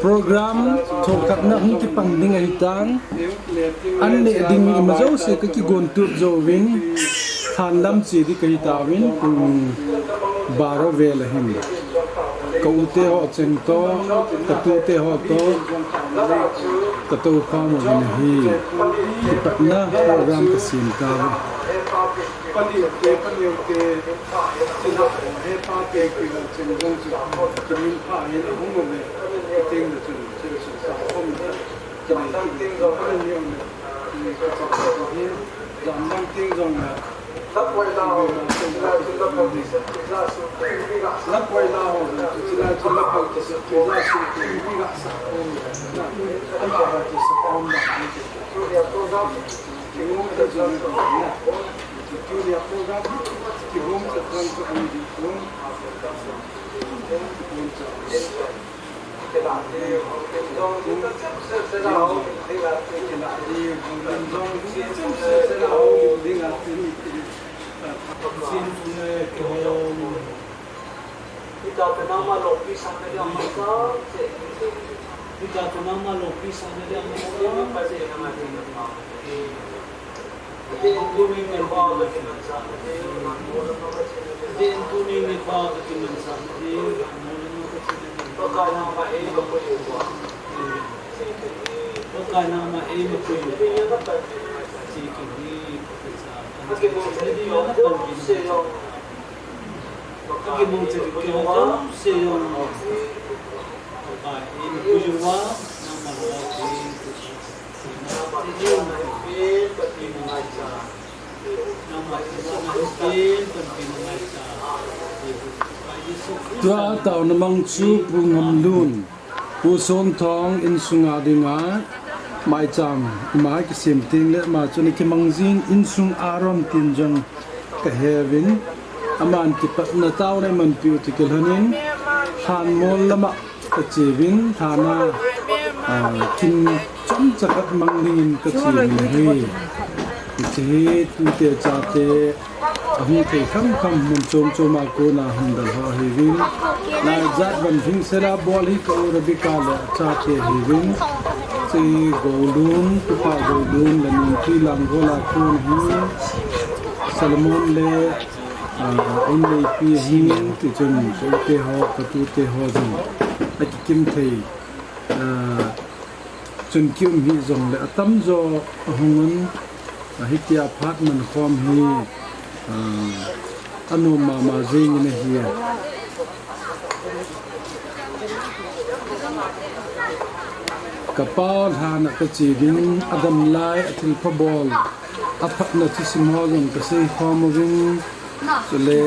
program thokat na hung ki pangding ai tan an le ding mi ma zo se ka ki gon tu zo win than lam chi di kai ta win baro vel hin ka ute ho chen to ka tu te ho to ka to kha mo win hi ki patna program ka sin ka Panil ke sila he pa ke ki la chen gong chu min pa ye la hung me ting de chu sa hom de dang ting zo pa ni on ni ka sa he dang ting zo na lap wai la ho sila pa ki sa su bi ga lap wai la ho sila pa ki sa bi ga sa hom na an pa ki sa hom da ni ya to da ki mo ta jo na Julia program ki home sa trans ko ani di home Then tuning ni ba ka kinansan then tuning ni ba ka kinansan then baka na ma e ba ko yuwa baka na ma e ba ko yuwa sige ni kasi mo sa di yo na pag seyo kasi mo sa di yo na seyo baka e ba ko yuwa na malaki Tua tau namang chu pu ngam lun pu Sonthong in sunga dinga maicham mai ki sim ting le ma chu ni ki mangjin in sung arom tin jang ka hevin aman ki pat na tau nei man pi ti kel hanin han mol lama ka chewin thana kinchomcha kat manglin ka chewin hi chi tu te cha te ahung te kham mun chom a ko na hum dal ho hi win na zat ban thing sera bol hi ko rabi ka la cha te hi win chi golun tu pa golun la ni ki lam go la ko hi salmon le in le pi hi ti chun te ho ka tu te ho jin a ki kim thei chun kim hi zong le atam zo ahungun hitia phat man khom hi anu mama jing ne hi kapal hana ka chi ding adam lai atil phabol aphat na chi simho jong ka sei khom wing chule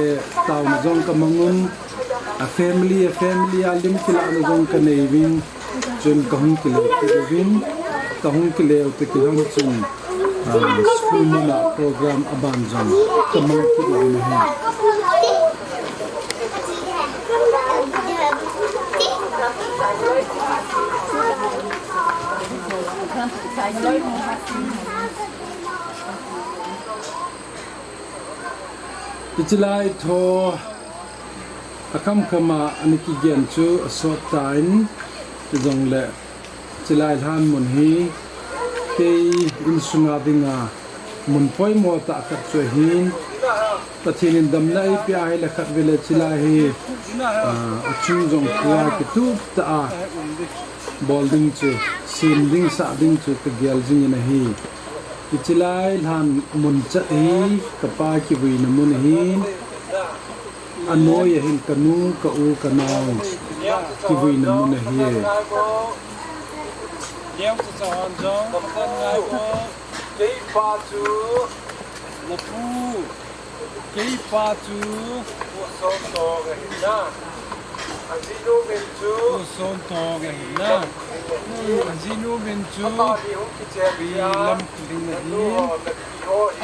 taw na jong ka mangun a family alim kila na jong ka nei wing chun ka hung kilo win ka hung kilo te ki hung chun school mana program abanjan kamang ki na hi Ichilai tho akam kama aniki gen chu asot tain jong le chilai lhanmun hi te in sunga dinga mun poi mo ta ka chwe hin Pathen in dam lai pi ai la khat vele chilai hi chu jong kya ki tu ta bolding chu sim ding sa ding chu ka gyal jing na hi ichilai lhan mun cha hi kapa ki wi na mun hi anoy hin kanu ka u kanau ki wi na mun hi Liang tu sawan jong, kan ngai ko, kei pa chu, na pu, kei pa chu, Sonthong ga hinna, azinu ben chu, Sonthong ga hinna, azinu ben chu, bi lam kling na hi,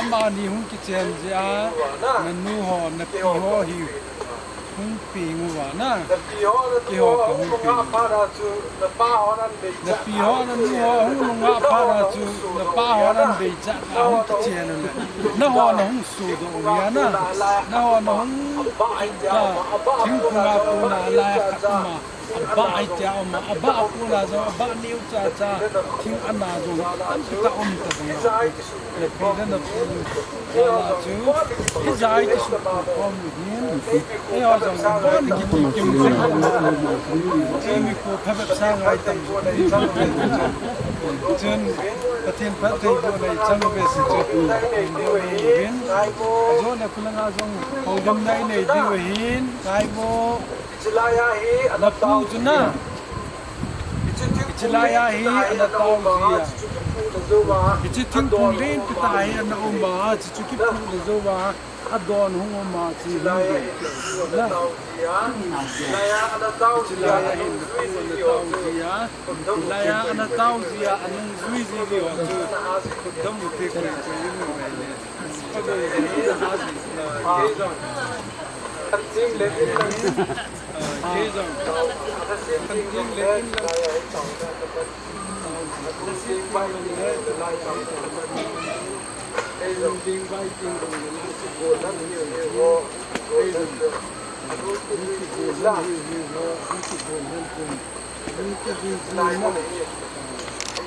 ama ni hung ki chen ja, na nu ho na pi ho hi. Hung pi ngu wa na ki ho ka hung pi pa ra chu na pa ho nan be na pi ho nan nu ho hung nga pa ra chu na pa ho nan be cha na hung ki chen na ho na hung su do ya na ho na hung ta thing nga ko na la ka ma ba ai tia ma ba ku la zo ba niu cha cha thing ana zo an ta om ta ba le pe na pu la chu hi zai ti su ko mi hin e a zo ba ni ki kim se mi ko pha ba sa ngai tam chen Pathen Pathen ko nei chang be si chu hin zo na kula nga zo hong dam nai nei di hin kai bo Chilaya hi anatau juna Chilaya hi anatau zia Ichi ting pung rin pitai ana umba Chichu ki pung zoba adon hung umma chi hingi Chilaya anatau Chilaya hi anatau zia Chilaya anatau zia anung zui zi vi wa chu Kudam uti kuri chu yungu baile Kudam Jing lekin Jizong Jing lekin Jing bai Jing bai Jing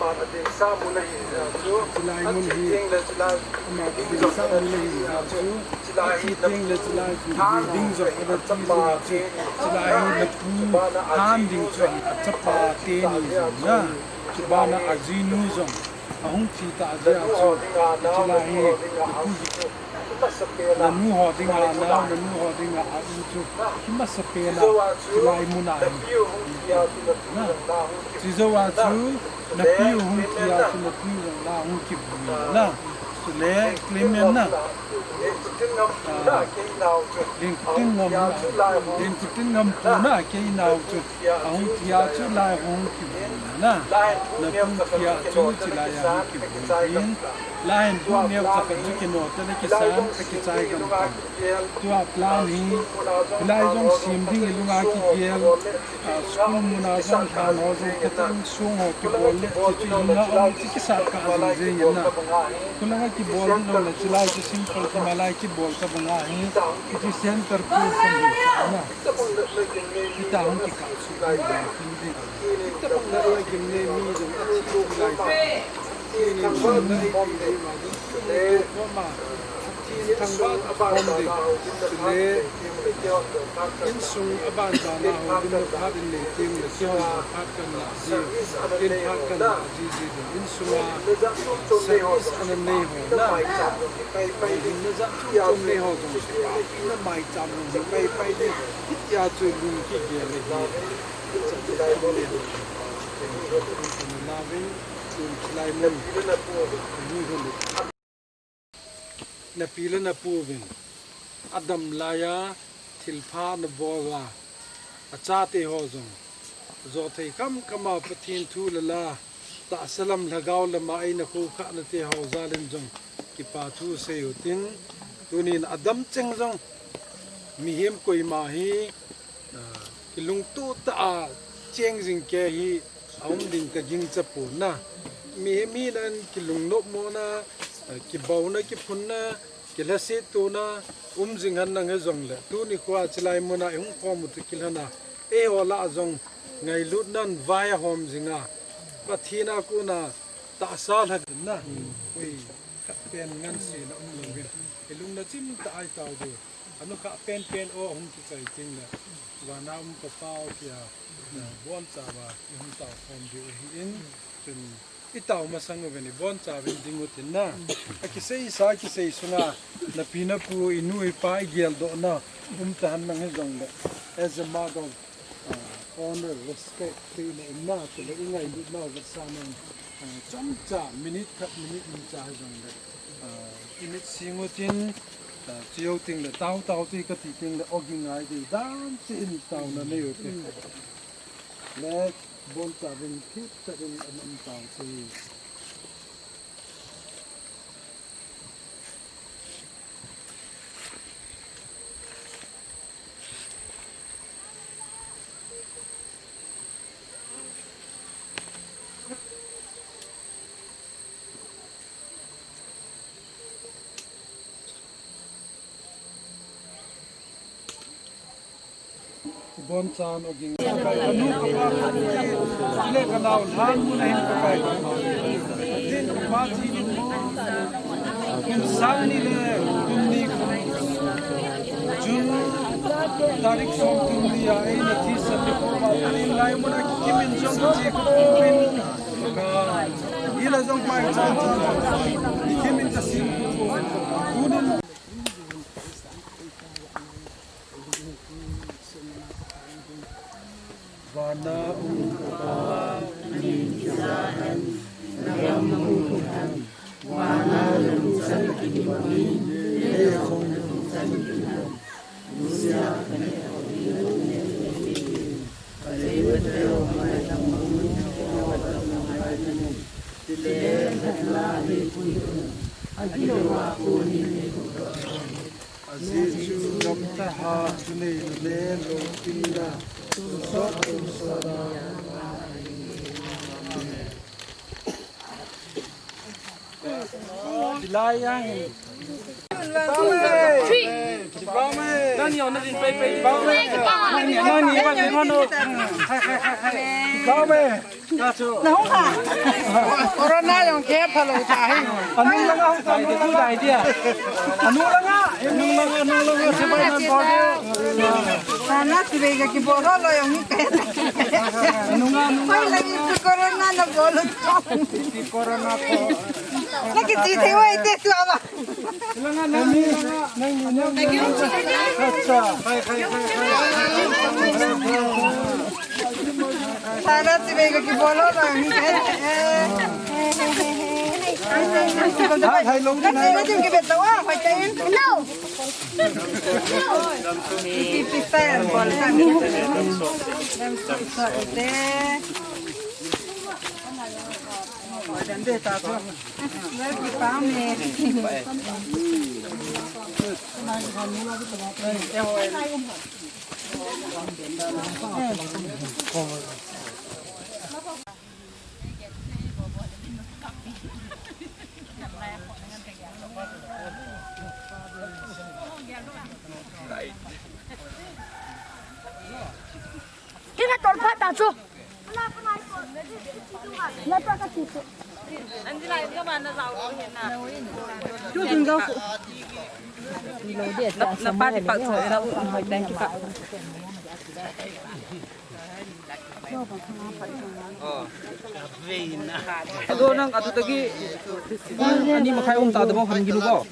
mà tiền sao muốn lấy chú lại muốn tiền là chú lại mà tiền sao muốn lấy chú lại tiền là chú lại tiền rồi cái chấp bà chú lại là chú han tiền rồi chấp bà tiền nhá chú bà nó ở dưới núi rồi không chỉ tại dưới chú lại là nu họ tiếng là nào là nu họ tiếng là chú chú mất sập bè là chú lại muốn lại chú dâu à chú na piu hung kia tu na piu la hung ki na tu le klemen na din tin ngam tu na ke nau tu hung kia tu la hung ki na hung kia tu ti la ya hung ki bin la en bu ne ta ka ju ke no ta ne ki sam ka ki chai gam tu a plan hi lai jong sim ding lunga ki gel school muna jong than ho jong ka tang sung ho ki bol le chi na om chi ki sa ka je yin na kulanga ki bol no la chilai ki simple ki malai ki bol ka banga hi ki center ku na kita hong ki ka su ka kita pang na la ki ne mi jong chi ko lai ini bom na i le ko ma thangvah abang de le kinsung abang da na ho bin phat in le ting le so phat kan la ji in phat kan la ji kinsung service an nei ho na pai din na za chu nei ho jong na maicham ni pai de ya chu lung ki ge le na vin lai mun ni ho na pila na puvin adam laya thilpha na bowa achate ho jong zo thei kam kama pathin thu lala ta salam lagaw lama ai na khu kha na te ho zalin jong ki pa thu se utin tunin adam cheng jong mi hem koi ma hi kilung tu ta cheng jing ke hi aum ding ka jing chapu na mi nan kilung no mo na ki bau na ki phun na ki la se tu na jing han na nge jong le tu ni khwa chilai mo na ung ko mu tu kil hana e ola jong ngai lut nan vaya hom jinga pathina ku na ta sal ha na oi ka pen ngan si na lo bin elung na chim ta ai tau de anu ka pen o hum ki chai ting na wa na ka pau kia na bon cha ba hum ta hom de hi in tin itaw masang veni bon cha vin dingutin na akisei sa kisei sunga na pina pu inui pai gel do na tan nang jong le as a matter of honor respect to na to le ingai du na va sanang chomcha minute khat minute min cha jong le init singutin chiu ting le tau ti ka ti ting le ogingai di dan chi in taw na ne yo te le bon cha vin khit cha in an taw chi bon chan oging kanu le kanau lhanmun'a hin kai din ma chi ni kun sang ni le kun ni jun tarik som tum dia ai na thi san ni ko ba ni lai mo na kimin jong chi ko uvin ka ila jong pai chan ni kimin ta sim ko unin wana upaninsan nagamuhan wana lumusan kibami lekong lumusan kibami Nusia kanei kalibeteo maicham Tilen lahi puyu agiwa kuni Azizu gamtaha tunei lelo pinda Zopa Dilayang Nani on the paper, Nani, Corona yung kepalo tayo. Ano lang ang good idea? Ano lang sabay ng body. Sana sibega ki boro lo yung kaya. Ano nga? Ay lagi sa corona na bolot ko. Si corona po. Nakititi wa ite sama. Nani. Sana sibega ki boro lo yung kaya. Hai long na. Nakita yung kibet daw ah, patayin. No. Pipista yan bolsa. Ite. Dende tato. Lagi pame. Kita tolong tahu. Lepas kasih tu. Nanti lain ke mana tahu ni nak? Tu tinggal. Lepas dipaksa, nak buat dan juga. Aduh nang atu tadi, ani makai tak ada bahan gini kau.